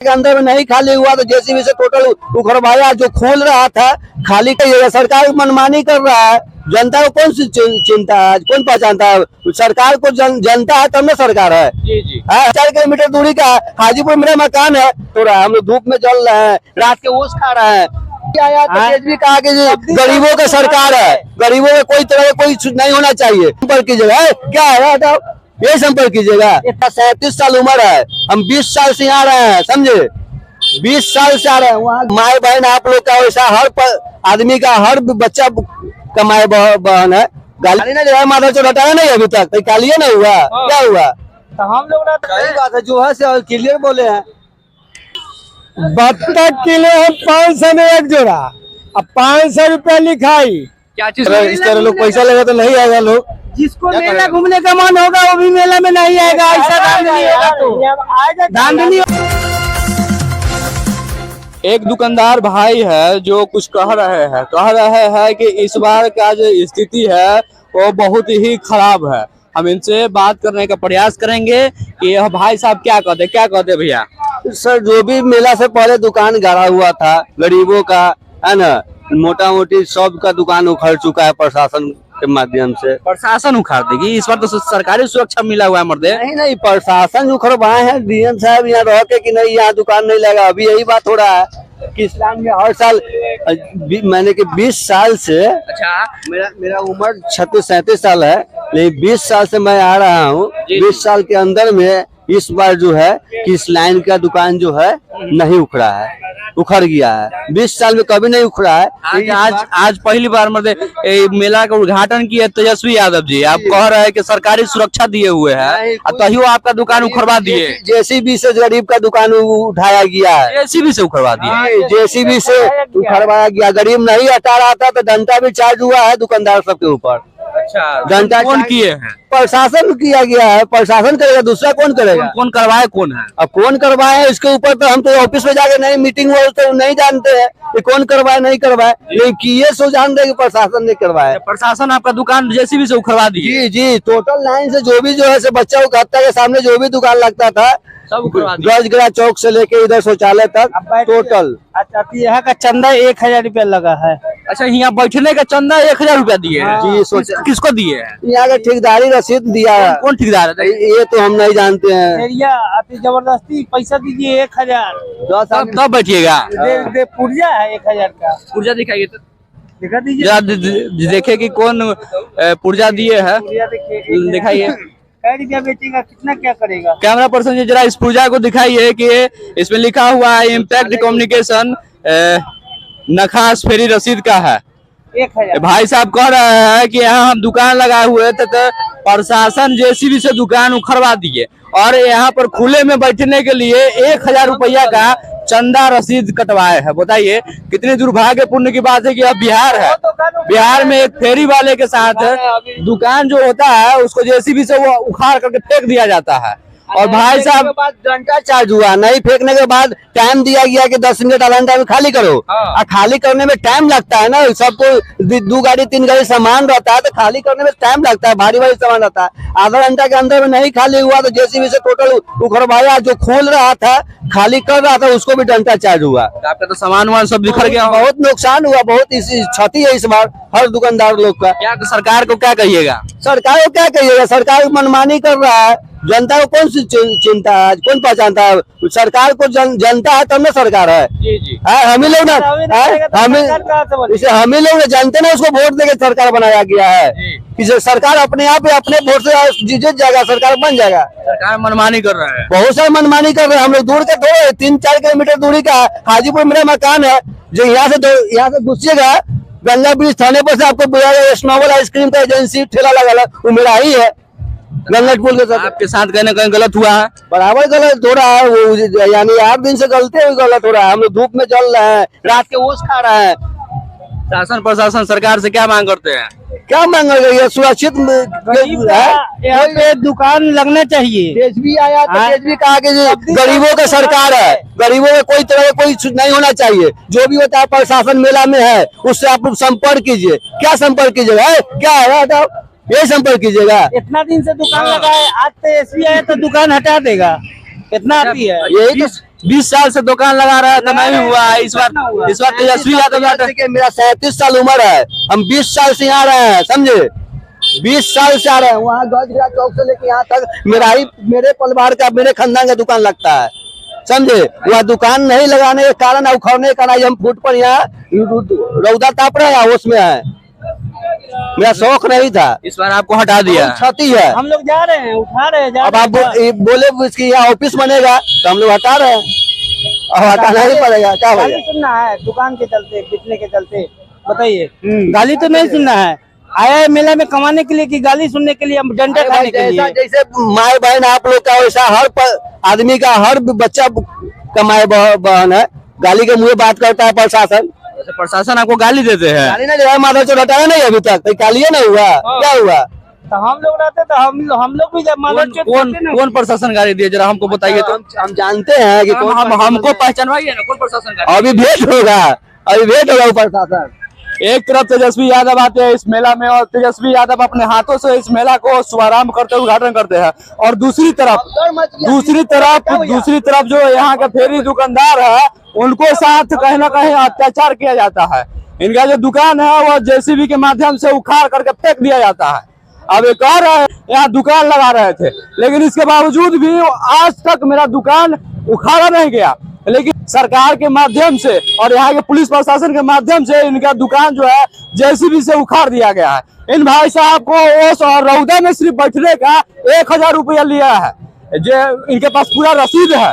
के अंदर में नहीं खाली हुआ तो जेसीबी से टोटल उखड़वाया। जो खोल रहा था खाली करिएगा। सरकार मनमानी कर रहा है। जनता को कौन सी चिंता है? कौन पहचानता है? सरकार को जनता है तब ना सरकार है। जी जी 4 किलोमीटर दूरी का हाजीपुर मेरा मकान है। थोड़ा हम लोग धूप में जल रहे हैं, रात के ओस खा रहे हैं। भी कहा कि गरीबों का सरकार है, गरीबों में कोई तरह का कोई नहीं होना चाहिए। संपर्क कीजिएगा। क्या है ये संपर्क कीजिएगा। 37 साल उम्र है, हम 20 साल से यहाँ रहे हैं, समझे। 20 साल से आ रहे हैं। वहाँ माए बहन आप लोग का वैसा हर आदमी का, हर बच्चा का माए बहन है। गाली नहीं दिया, माता चोट हटाया नहीं अभी तक, कालिए नहीं हुआ। क्या हुआ? तो हम लोग ना सही बात है, जो है से क्लियर बोले हैं। बत्तख किलो है 500 में एक जोड़ा, अब 500 रुपया लिखाई। क्या चीज इस तरह लोग पैसा लगा तो नहीं आएगा लोग। जिसको मेला घूमने का मन होगा वो भी मेला में नहीं आएगा। ऐसा धांधली होगा तो धांधली। एक दुकानदार भाई है जो कुछ कह रहे हैं कि इस बार का जो स्थिति है वो बहुत ही खराब है। हम इनसे बात करने का प्रयास करेंगे कि यह भाई साहब क्या कहते भैया। सर, जो भी मेला से पहले दुकान गाड़ा हुआ था गरीबों का, है ना, मोटा मोटी सब का दुकान उखड़ चुका है प्रशासन के माध्यम से। प्रशासन उखाड़ देगी इस बार तो सरकारी सुरक्षा मिला हुआ है मर्दे। नहीं, प्रशासन उखड़वाए हैं। डीएम साहब यहाँ रह के कि नहीं यहाँ दुकान नहीं लगा। अभी यही बात हो रहा है कि इस्लाम में हर साल मैंने कि 20 साल से, अच्छा मेरा उम्र 36-37 साल है, लेकिन 20 साल से मैं आ रहा हूँ। 20 साल के अंदर में इस बार जो है कि इस लाइन का दुकान जो है नहीं उखड़ा है, उखड़ गया है। 20 साल में कभी नहीं उखड़ा है। आज पहली बार मतलब मेला का उद्घाटन किया तेजस्वी यादव जी। आप कह रहे हैं कि सरकारी सुरक्षा दिए हुए हैं, तभी आपका दुकान उखड़वा दिए। जेसीबी से गरीब का दुकान उठाया गया है। जेसीबी से उखड़वा दिए। जेसीबी से उखड़वाया गया। गरीब नहीं हटा रहा था तो डंडा भी चार्ज हुआ है दुकानदार सबके ऊपर। अच्छा, डंडा कौन किए हैं? प्रशासन किया गया है। प्रशासन करेगा, दूसरा कौन करेगा? कौन करवाए? कौन है? अब कौन करवाए इसके ऊपर तो हम तो ऑफिस में जाके नहीं, मीटिंग हुआ तो नहीं जानते हैं कि कौन करवाए नहीं करवाए, लेकिन किए सो जान रहे कि प्रशासन ने करवाया। प्रशासन आपका दुकान जेसीबी से उखड़वा दिए। जी, टोटल लाइन से जो भी जो है से बच्चा हत्या के सामने जो भी दुकान लगता था सब उखड़वा दिए। गजगरा चौक से लेके इधर शौचालय तक टोटल। अच्छा, यहाँ का चंदा 1000 रुपया लगा है। अच्छा, यहाँ बैठने का चंदा 1000 रुपया दिए हैं। जी, सोचा किसको दिए हैं? यहाँ का ठेकेदारी रसीद दिया है। कौन ठेकेदार है? ये तो हम नहीं जानते हैं। आप जबरदस्ती पैसा दीजिए 1000। तब बैठिएगा। पुर्जा है 1000 का। पुर्जा दिखाइए तो दिखा दीजिए। देखे कि कौन पुर्जा दिए है, दिखाइए। कै रुपया बेचेगा, कितना क्या करेगा? कैमरा पर्सन जी जरा इस पुर्जा को दिखाइए कि इसमें लिखा हुआ है इम्पैक्ट कम्युनिकेशन नखास फेरी रसीद का है। 1000। भाई साहब कह रहे हैं कि यहाँ हम दुकान लगाए हुए थे तो प्रशासन जेसीबी से दुकान उखड़वा दिए और यहाँ पर खुले में बैठने के लिए 1000 रुपया का चंदा रसीद कटवाए हैं। बताइए कितनी दुर्भाग्यपूर्ण की बात है कि अब बिहार में एक फेरी वाले के साथ दुकान जो होता है उसको जेसीबी से वो उखाड़ करके फेंक दिया जाता है। और भाई साहब घंटा चार्ज हुआ, नहीं फेंकने के बाद टाइम दिया गया कि 10 मिनट आधा घंटा में खाली करो। और खाली करने में टाइम लगता है ना, सबको 2 गाड़ी 3 गाड़ी सामान रहता है तो खाली करने में टाइम लगता है, भारी सामान रहता है। आधा घंटा के अंदर में नहीं खाली हुआ तो जेसीबी से टोटल उखड़वाया। जो खोल रहा था खाली कर रहा था उसको भी डंडा चार्ज हुआ। आपका तो सामान वामान सब बिखर गया। बहुत नुकसान हुआ, बहुत क्षति है इस बार हर दुकानदार लोग का। क्या सरकार को क्या कहिएगा? सरकार को क्या कहिएगा? सरकार मनमानी कर रहा है। जनता को कौन सी चिंता है? कौन पहचानता है? सरकार को जनता है तब ना सरकार है। जी जी हम ही लोग ना, हम ही लोग जानते ना उसको वोट देके सरकार बनाया गया है। कि सरकार अपने आप अपने वोट से जीत जाएगा, सरकार बन जाएगा। सरकार मनमानी कर रहा है, बहुत सारे मनमानी कर रहे हैं। हम लोग दूर के थोड़े 3-4 किलोमीटर दूरी का हाजीपुर मेरा मकान है। जो यहाँ से घुसिएगा गंगा ब्रिज थाने पर से आपको स्नोबल आइसक्रीम का एजेंसी ठेला लगा, वो मेरा ही है। गंगा पुल के साथ आपके साथ कहीं ना कहीं गलत हुआ है। बराबर गलत हो रहा है वो, यानी 8 दिन से गलती हुई गलत हो रहा है। हम लोग धूप में जल रहे हैं, रात के ओस खा रहे हैं। शासन प्रशासन सरकार से क्या मांग करते हैं? क्या मांग रहे हैं? सुरक्षित यहाँ पे दुकान लगना चाहिए। जेसीबी आया तो जेसीबी कहा कि गरीबों का सरकार है, गरीबों में कोई तरह का कोई नहीं होना चाहिए। जो भी होता है प्रशासन मेला में है उससे आप लोग संपर्क कीजिए। क्या संपर्क कीजिएगा? क्या है ये संपर्क कीजिएगा। इतना दिन से दुकान लगा है, आज तो एसबी आया तो दुकान हटा देगा। इतना आती है। 20 साल से दुकान लगा रहा है तो नहीं हुआ। इस बार तेजस्वी यादव देखिए मेरा 37 साल उम्र है, हम 20 साल से यहाँ रहे हैं, समझे, 20 साल से आ रहे हैं। वहाँ गजरा चौक से लेके यहाँ तक मेरे परिवार का, मेरे खानदान का दुकान लगता है, समझे। वह दुकान नहीं लगाने के कारण, उखड़ने के कारण हम फुट पर यहाँ रौदा ताप रहे हैं, उसमें है। मेरा शौक नहीं था, इस बार आपको हटा दिया। क्षति है। हम लोग जा रहे हैं, उठा रहे हैं, अब आप बोले इसकी यहाँ ऑफिस बनेगा तो हम लोग हटा रहे हैं, अब हटाना ही पड़ेगा। क्या गाली होगा? सुनना है दुकान के चलते, बिकने के चलते, बताइए। गाली तो नहीं सुनना है, आया है मेला में कमाने के लिए कि गाली सुनने के लिए, हम डंडे खाने के लिए? जैसे माए बहन आप लोग का, वैसा हर आदमी का, हर बच्चा का माए बहन है। गाली के मुँह बात करता है प्रशासन। प्रशासन आपको गाली देते हैं? गाली नहीं दे रहा, माधव चौक हटाया नहीं अभी तक, गाली नहीं हुआ। क्या हुआ? तो हम लोग रहते तो हम लोग भी जब कौन प्रशासन गाली दिए, जरा हमको बताइए तो। हम जानते हैं कि हमको पहचानवाइए ना, कौन प्रशासन गाली? अभी भेंट होगा, अभी भेंट होगा प्रशासन। एक तरफ तेजस्वी यादव आते हैं इस मेला में और तेजस्वी यादव अपने हाथों से इस मेला को शुभारंभ करते हुए उद्घाटन करते हैं, और दूसरी तरफ जो यहाँ के फेरी दुकानदार है उनको साथ कहीं ना कहीं अत्याचार किया जाता है। इनका जो दुकान है वो जेसीबी के माध्यम से उखाड़ करके फेंक दिया जाता है। अब ये कह रहे हैं यहाँ दुकान लगा रहे थे, लेकिन इसके बावजूद भी आज तक मेरा दुकान उखाड़ा नहीं गया। लेकिन सरकार के माध्यम से और यहाँ के पुलिस प्रशासन के माध्यम से इनका दुकान जो है जेसीबी से उखाड़ दिया गया है। इन भाई साहब को ओस और रौदा में सिर्फ बैठने का 1000 रुपया लिया है, जो इनके पास पूरा रसीद है।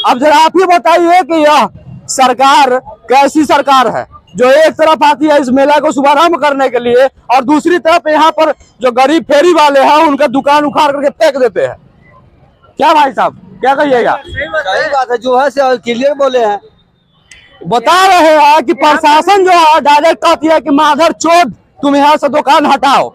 अब जरा आप ही बताइए कि यह सरकार कैसी सरकार है, जो एक तरफ आती है इस मेला को शुभारंभ करने के लिए और दूसरी तरफ यहाँ पर जो गरीब फेरी वाले हैं उनका दुकान उखाड़ करके फेंक देते हैं। क्या भाई साहब, क्या कहिएगा? सही बात है, जो है से क्लियर बोले हैं। बता रहे हैं कि प्रशासन जो है डायरेक्ट कहती है कि माधर चोट तुम यहाँ से दुकान हटाओ।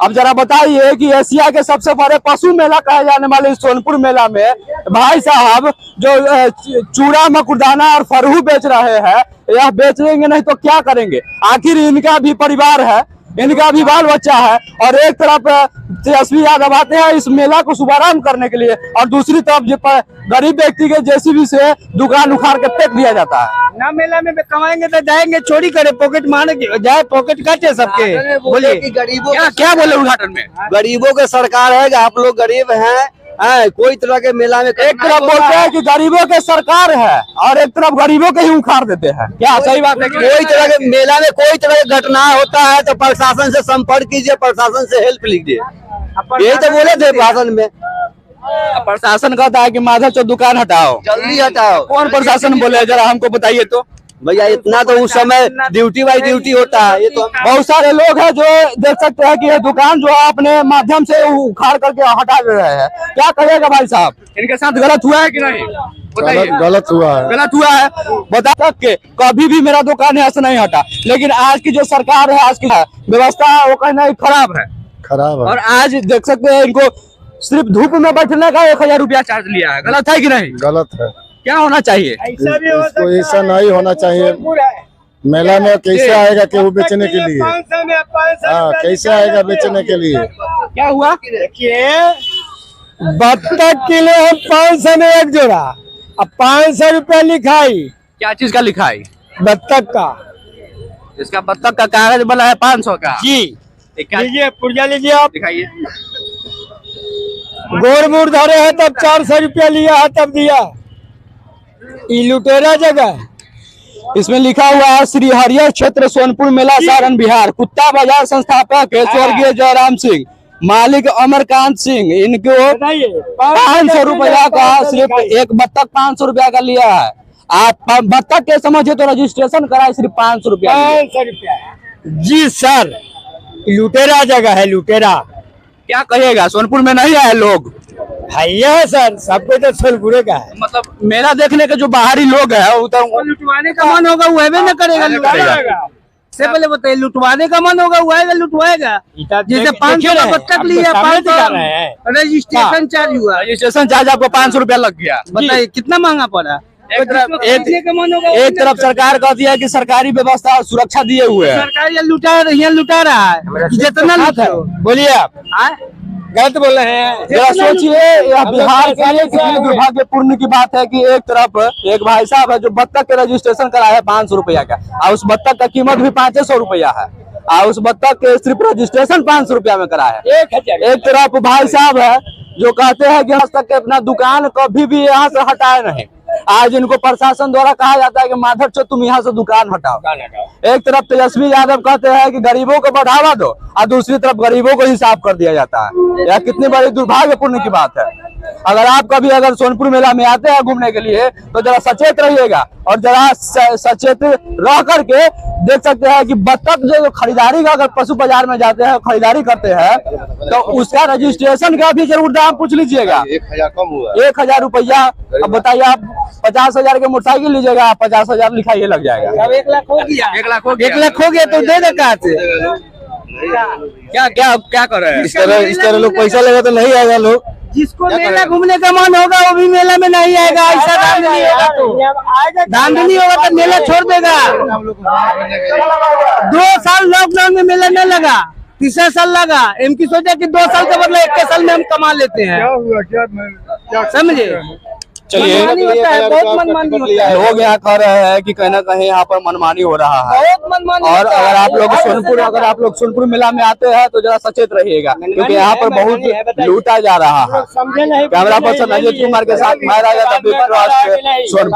अब जरा बताइए कि एशिया के सबसे बड़े पशु मेला कहे जाने वाले इस सोनपुर मेला में भाई साहब जो चूड़ा मकुरदाना और फरहू बेच रहे हैं, यह बेचेंगे नहीं तो क्या करेंगे? आखिर इनका भी परिवार है, इनका भी बाल बच्चा है, और एक तरफ तेजस्वी यादव आते हैं इस मेला को शुभारंभ करने के लिए और दूसरी तरफ गरीब व्यक्ति के जेसीबी से दुकान उखाड़ के फेंक दिया जाता है। ना मेला में कमाएंगे तो जाएंगे चोरी करे, पॉकेट मार जाए, पॉकेट काटे सबके। बोलिए कि गरीबों क्या बोले उद्घाटन में? गरीबों की सरकार है, आप लोग गरीब हैं, कोई तरह के मेला में एक तरफ बोलते हैं कि गरीबों के सरकार है और एक तरफ गरीबों के ही उखाड़ देते हैं। क्या सही बात है? कोई तरह के मेला में कोई तरह की घटना होता है तो प्रशासन से संपर्क कीजिए, प्रशासन से हेल्प लीजिए, यही तो बोले थे भाषण में। प्रशासन कहता है कि माधव चौक दुकान हटाओ, जल्दी हटाओ। कौन प्रशासन बोले, जरा हमको बताइए तो। भैया इतना तो उस समय ड्यूटी बाई ड्यूटी होता है। ये तो बहुत सारे लोग हैं जो देख सकते हैं कि ये दुकान जो है अपने माध्यम से उखाड़ करके हटा दे रहे हैं। क्या कहेगा भाई साहब, इनके साथ गलत हुआ है कि नहीं? बताइए। गलत हुआ है, गलत हुआ है। बता सकते कभी भी मेरा दुकान यहाँ से नहीं हटा, लेकिन आज की जो सरकार है, आज की व्यवस्था है, वो कहीं ना खराब है। और आज देख सकते हैं इनको सिर्फ धूप में बैठने का 1000 रुपया चार्ज लिया है। गलत है कि नहीं? गलत है। क्या होना चाहिए? इसको ऐसा नहीं होना चाहिए। मेला में कैसे आएगा केहू बेचने के लिए? हाँ, कैसे आएगा बेचने के लिए? क्या हुआ? देखिए बत्तख किलो है 500 में एक जोड़ा, अब 500 रुपया लिखाई। क्या चीज का लिखा है? बत्तख का। इसका बत्तख का कागज बना है 500 का जी। लीजिए पुर्जा लीजिए आप, दिखाइए। गोर मुड़ धरे है तब 400 रुपया लिया है तब दिया। ये लुटेरा जगह है। इसमें लिखा हुआ है श्री हरिहर क्षेत्र सोनपुर मेला सारण बिहार, कुत्ता बाजार संस्थापक है स्वर्गीय जयराम सिंह, मालिक अमरकांत सिंह। इनको 500 रुपया का सिर्फ एक बत्तख 500 रुपया का लिया है। आप बत्तख के समझे तो रजिस्ट्रेशन कराए सिर्फ 500 रुपया। 500 रुपया जी सर, लुटेरा जगह है, लुटेरा। क्या कहिएगा, सोनपुर में नहीं आए लोग? है सर, सबको तो सोनपुर का है। मतलब मेला देखने के जो बाहरी लोग है वो तो लुटवाने का मन होगा वो न करेगा, लुटवाएगा। से पहले बताइए, लुटवाने का मन होगा वो आएगा लुटवाएगा। जैसे 500 का बत्तख लिया, 500 रजिस्ट्रेशन चार्ज हुआ, रजिस्ट्रेशन चार्ज आपको 500 रुपया लग गया। बताइए कितना महंगा पड़ा। एक तरफ सरकार कहती है कि सरकारी व्यवस्था सुरक्षा दिए हुए है, सरकार यहाँ लुटा रहा है जितना। बोलिए आप, गलत बोल रहे हैं। जरा सोचिए, यह बिहार के लिए कितनी दुर्भाग्यपूर्ण की बात है कि एक तरफ एक भाई साहब है जो बत्तख के रजिस्ट्रेशन कराया है 500 रुपया का, और उस बत्तख का कीमत भी 500 रुपया है, और उस बत्तख के सिर्फ रजिस्ट्रेशन 500 रुपया में करा है। एक तरफ भाई साहब है जो कहते हैं कि आज तक अपना दुकान कभी भी यहाँ से हटाए नहीं, आज इनको प्रशासन द्वारा कहा जाता है कि माधव चो तुम यहाँ से दुकान हटाओ। एक तरफ तेजस्वी यादव कहते हैं कि गरीबों को बढ़ावा दो, और दूसरी तरफ गरीबों को ही साफ कर दिया जाता है। यह कितनी बड़ी दुर्भाग्यपूर्ण की बात है। अगर आप कभी अगर सोनपुर मेला में आते हैं घूमने के लिए तो जरा सचेत रहिएगा, और जरा सचेत रह करके देख सकते हैं कि बत्तख जो खरीदारी का, अगर पशु बाजार में जाते हैं खरीदारी करते हैं तो उसका रजिस्ट्रेशन का भी जरूर दाम पूछ लीजिएगा। 1000 कम हुआ, 1000 रुपया। अब बताइए, आप 50,000 के मोटरसाइकिल लीजिएगा, 50,000 लिखाइए लग जाएगा। अब 1 लाख हो गया, 1 लाख हो 1 लाख हो गया तो दे दे कहाँ से? क्या क्या क्या कर रहे हैं? इस तरह लोग पैसा लेगा तो नहीं आएगा लोग। जिसको मेला घूमने का मन होगा वो भी मेला में नहीं आएगा। ऐसा धांधली होगा तो धांधली होगा तो मेला छोड़ देगा। 2 साल लॉकडाउन में मेला नहीं लगा, तीसरा साल लगा। इनकी सोचा कि 2 साल के बदले 1 साल में हम कमा लेते हैं, समझे? चलिए, मनमानी होता है, बहुत मनमानी होता है, लोग यहाँ कह रहे हैं कि कहीं ना कहीं यहाँ पर मनमानी हो रहा है। बहुत मनमानी और होता है। अगर आप लोग सोनपुर मेला में आते हैं तो जरा सचेत रहिएगा, क्योंकि यहाँ पर बहुत लूटा जा रहा है। कैमरा पर्सन अजीत कुमार के साथ मैं राजा सोनपुर।